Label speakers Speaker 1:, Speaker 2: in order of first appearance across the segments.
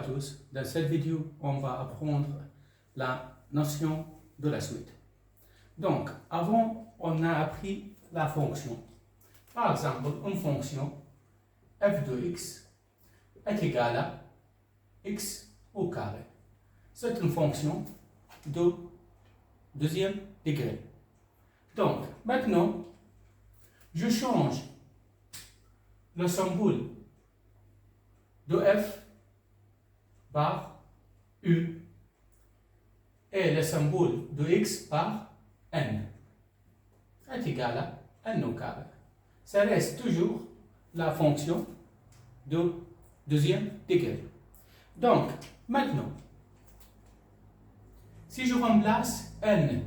Speaker 1: à tous. Dans cette vidéo, on va apprendre la notion de la suite. Donc, avant, on a appris la fonction. Par exemple, une fonction f de x est égale à x au carré. C'est une fonction de deuxième degré. Donc, maintenant, je change le symbole de f par u et le symbole de x par n est égal à n au carré. Ça reste toujours la fonction de deuxième degré. Donc, maintenant, si je remplace n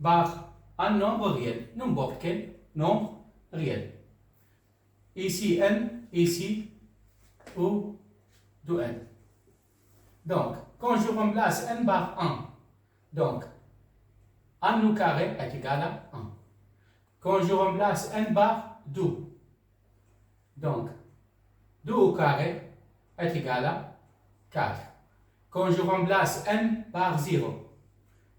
Speaker 1: par un nombre réel, n'importe quel nombre réel, ici n, ici ou de n. Donc, quand je remplace n par 1, donc 1 au carré est égal à 1. Quand je remplace n par 2, donc 2 au carré est égal à 4. Quand je remplace n par 0,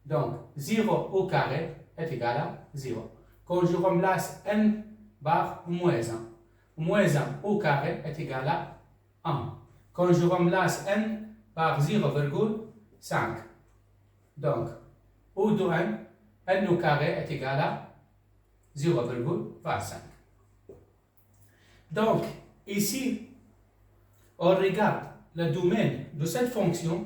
Speaker 1: donc 0 au carré est égal à 0. Quand je remplace n par moins 1 au carré est égal à 1. Quand je remplace n par 0,5, donc au de n au carré est égal à 0,25. Donc, ici, on regarde le domaine de cette fonction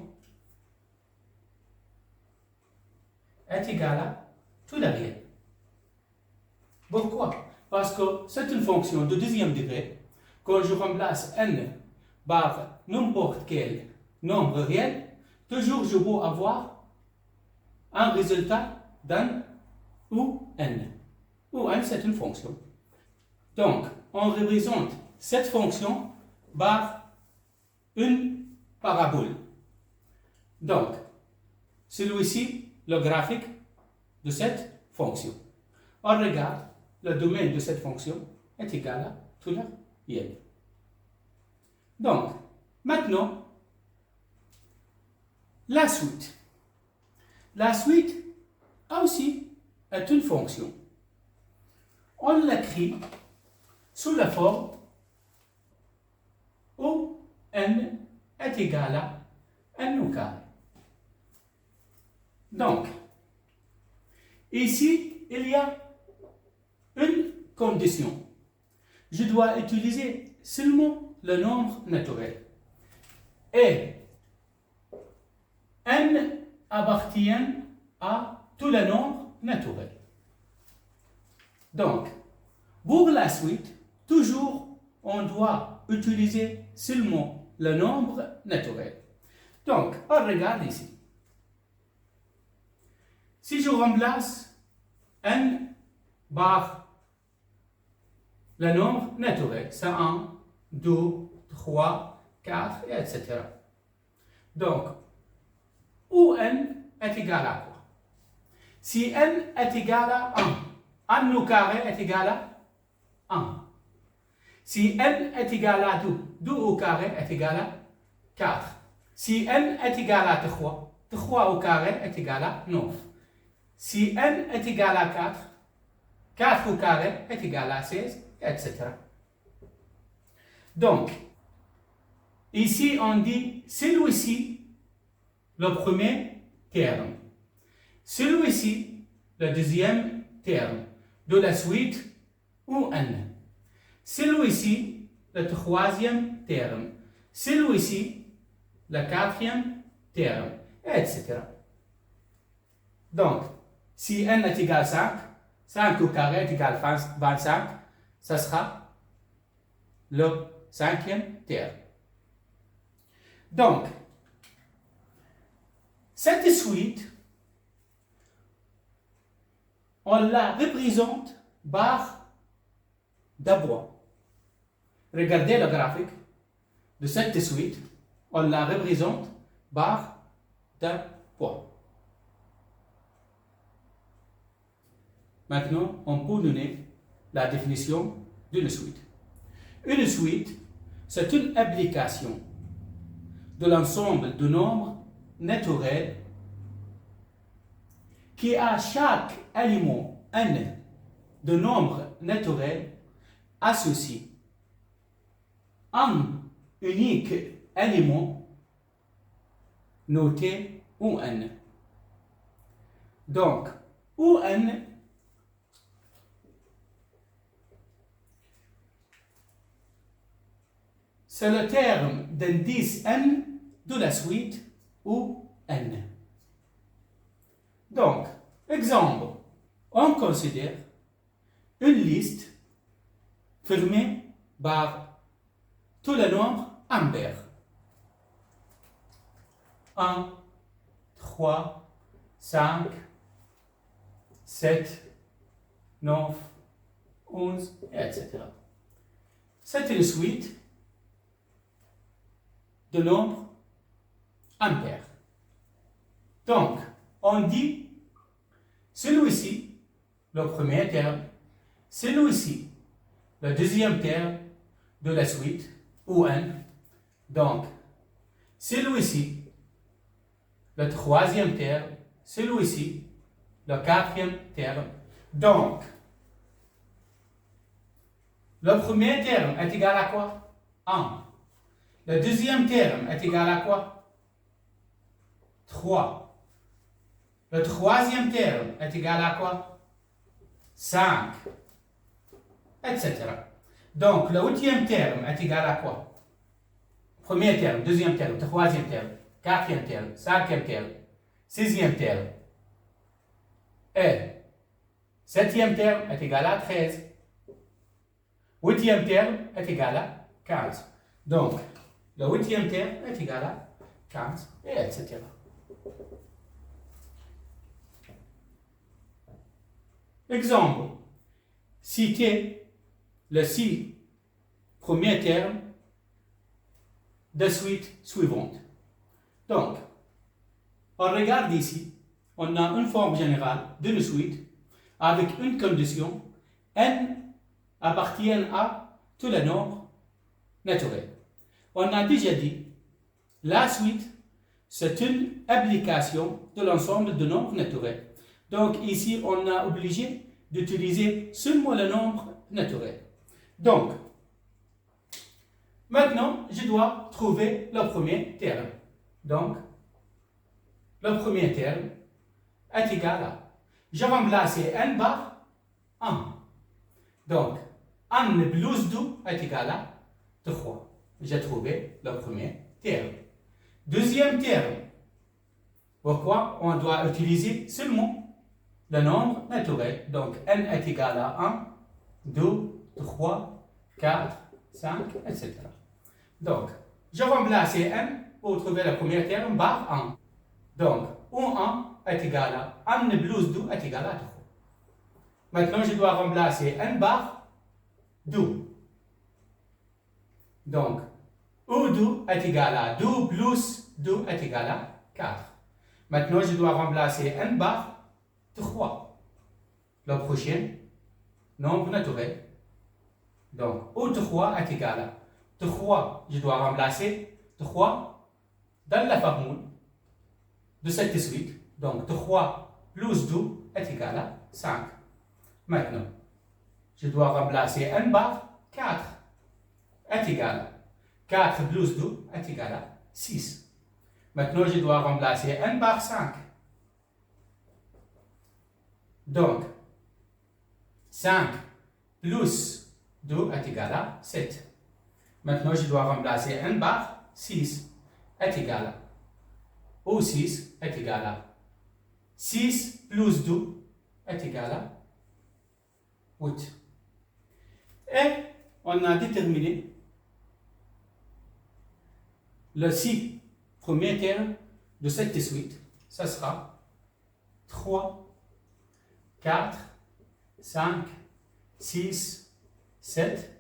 Speaker 1: est égal à tout le réel. Pourquoi? Parce que c'est une fonction de deuxième degré. Quand je remplace n par n'importe quel nombre réel, toujours je peux avoir un résultat d'un ou n. Où n, c'est une fonction. Donc, on représente cette fonction par une parabole. Donc, celui-ci, le graphique de cette fonction. On regarde, le domaine de cette fonction est égal à tout le réel. Donc, maintenant, la suite. La suite aussi est une fonction. On l'écrit sous la forme où n est égal à n au carré. Donc, ici, il y a une condition. Je dois utiliser seulement le nombre naturel. Et n appartient à tous les nombres naturels. Donc, pour la suite, toujours, on doit utiliser seulement le nombre naturel. Donc, on regarde ici. Si je remplace n par le nombre naturel, c'est 1, 2, 3, 4, etc. Donc, où n est égal à quoi? Si n est égal à 1, 1 au carré est égal à 1. Si n est égal à 2, 2 au carré est égal à 4. Si n est égal à 3, 3 au carré est égal à 9. Si n est égal à 4, 4 au carré est égal à 16, etc. Donc, ici on dit celui-ci, le premier terme. Celui-ci, le deuxième terme de la suite ou n. Celui-ci, le troisième terme. Celui-ci, le quatrième terme, etc. Donc, si n est égal à 5, 5 au carré est égal à 25, ça sera le cinquième terme. Donc, cette suite, on la représente par d'abord. Regardez le graphique de cette suite, on la représente par d'abord. Maintenant, on peut donner la définition d'une suite. Une suite, c'est une application de l'ensemble de nombres naturels qui a chaque élément n de nombre naturel associé un unique élément noté UN. Donc, UN c'est le terme d'indice n de la suite UN. Donc, exemple, on considère une liste formée par tous les nombres impaires. 1, 3, 5, 7, 9, 11, etc. C'est une suite de nombres impaires. Donc, on dit celui-ci, le premier terme, celui-ci, le deuxième terme de la suite, UN. Donc, celui-ci, le troisième terme, celui-ci, le quatrième terme. Donc, le premier terme est égal à quoi? 1. Le deuxième terme est égal à quoi? 3. Le troisième terme est égal à quoi? 5. Etc. Donc, le huitième terme est égal à quoi? Premier terme, deuxième terme, troisième terme, quatrième terme, cinquième terme, sixième terme. Et septième terme est égal à 13. Huitième terme est égal à 15. Donc, le huitième terme est égal à 15, et etc. Exemple, citez les 6 premiers termes de suite suivante. Donc, on regarde ici, on a une forme générale d'une suite avec une condition n appartient à tous les nombres naturels. On a déjà dit, la suite, c'est une application de l'ensemble de nombres naturels. Donc ici, on a obligé d'utiliser seulement le nombre naturel. Donc, maintenant, je dois trouver le premier terme. Donc, le premier terme est égal à, je remplace n par 1. Donc, 1 plus 2 est égal à 3. J'ai trouvé le premier terme. Deuxième terme. Pourquoi on doit utiliser seulement le nombre naturel. Donc, n est égal à 1, 2, 3, 4, 5, etc. Donc, je remplace n pour trouver le premier terme par 1. Donc, 1 est égal à 1 plus 2 est égal à 3. Maintenant, je dois remplacer n par 2. Donc, U2 est égal à 2 plus 2 est égal à 4. Maintenant, je dois remplacer n par 3. Le prochain nombre naturel. Donc, U3 est égal à 3. Je dois remplacer 3 dans la formule de cette suite. Donc, 3 plus 2 est égal à 5. Maintenant, je dois remplacer n par 4 est égal à 4 plus 2 est égal à 6. Maintenant, je dois remplacer n par 5. Donc, 5 plus 2 est égal à 7. Maintenant, je dois remplacer n par 6 est égal à, ou 6 est égal à 6 plus 2 est égal à 8. Et on a déterminé le 6 premier terme de cette suite. Ça sera 3, 4, 5, 6, 7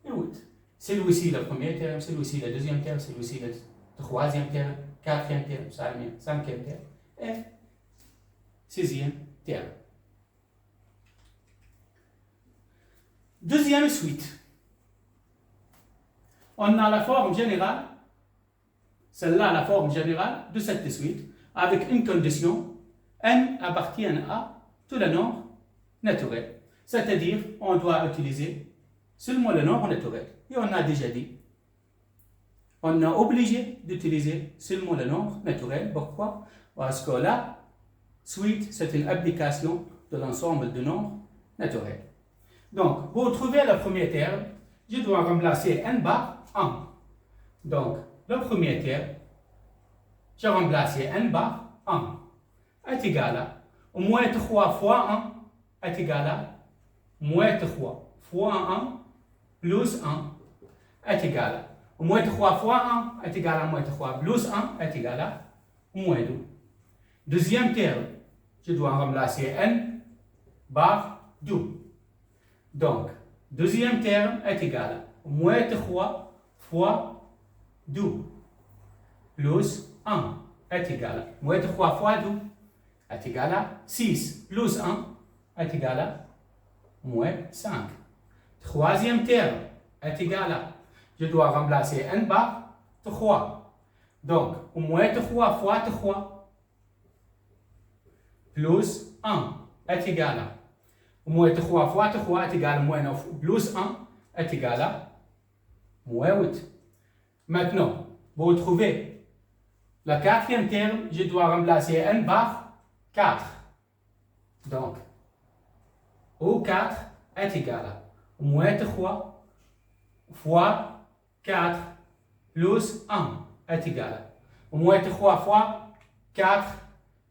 Speaker 1: et 8. Celui-ci le premier terme, celui-ci le deuxième terme, celui-ci le troisième terme, quatrième terme, cinquième terme et sixième terme. Deuxième suite. On a la forme générale, celle-là, la forme générale de cette suite, avec une condition, n appartient à tout le nombre naturel. C'est-à-dire, on doit utiliser seulement le nombre naturel. Et on a déjà dit, on est obligé d'utiliser seulement le nombre naturel. Pourquoi? Parce que la suite, c'est une application de l'ensemble de nombres naturels. Donc, pour trouver le premier terme, je dois remplacer n par 1. Donc, le premier terme, je remplace n par 1 est égal à moins 3 fois 1 est égal à moins 3 fois 1 plus 1 est égal à moins 3 fois 1 est égal à moins 3 plus 1 est égal à moins 2. Deuxième terme, je dois remplacer n par 2. Donc, deuxième terme est égal à moins 3 fois 2 plus 1 est égal à moins 3 fois 2 est égal à 6 plus 1 est égal à moins 5. Troisième terme est égal à, je dois remplacer n par 3. Donc, moins 3 fois 3 plus 1 est égal à, moins 3 fois 3 est égal à moins 9 plus 1 est égal à moins 8. Maintenant, pour trouver le quatrième terme, je dois remplacer n par 4. Donc, O4 est égal à moins 3 fois 4 plus 1 est égal à moins 3 fois 4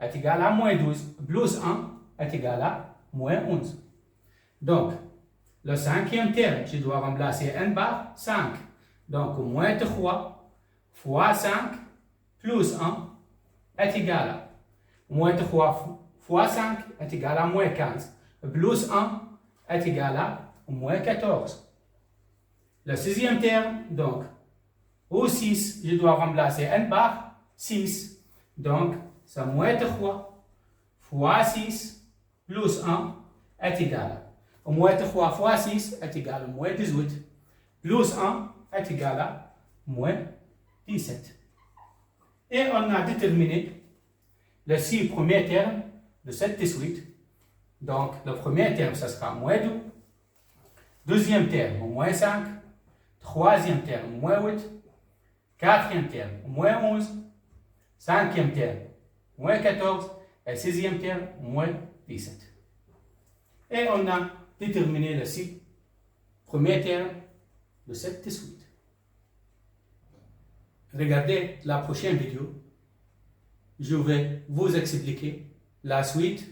Speaker 1: est égal à moins 12 plus 1 est égal à moins 11. Donc, le cinquième terme, je dois remplacer n par 5. Donc, moins 3 fois 5 plus 1 est égal à moins 3 fois 5 est égal à moins 15. Plus 1 est égal à moins 14. Le sixième terme, donc, au 6, je dois remplacer n par 6. Donc, c'est moins 3 fois 6 plus 1 est égal à moins 3 fois 6 est égal à moins 18. Plus 1 est égal à moins 17. Et on a déterminé les 6 premiers termes de cette suite. Donc, le premier terme, ce sera moins 2. Deuxième terme, moins 5. Troisième terme, moins 8. Quatrième terme, moins 11. Cinquième terme, moins 14. Et sixième terme, moins 17. Et on a déterminé les 6 premiers termes de cette suite. Regardez la prochaine vidéo. Je vais vous expliquer la suite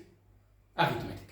Speaker 1: arithmétique.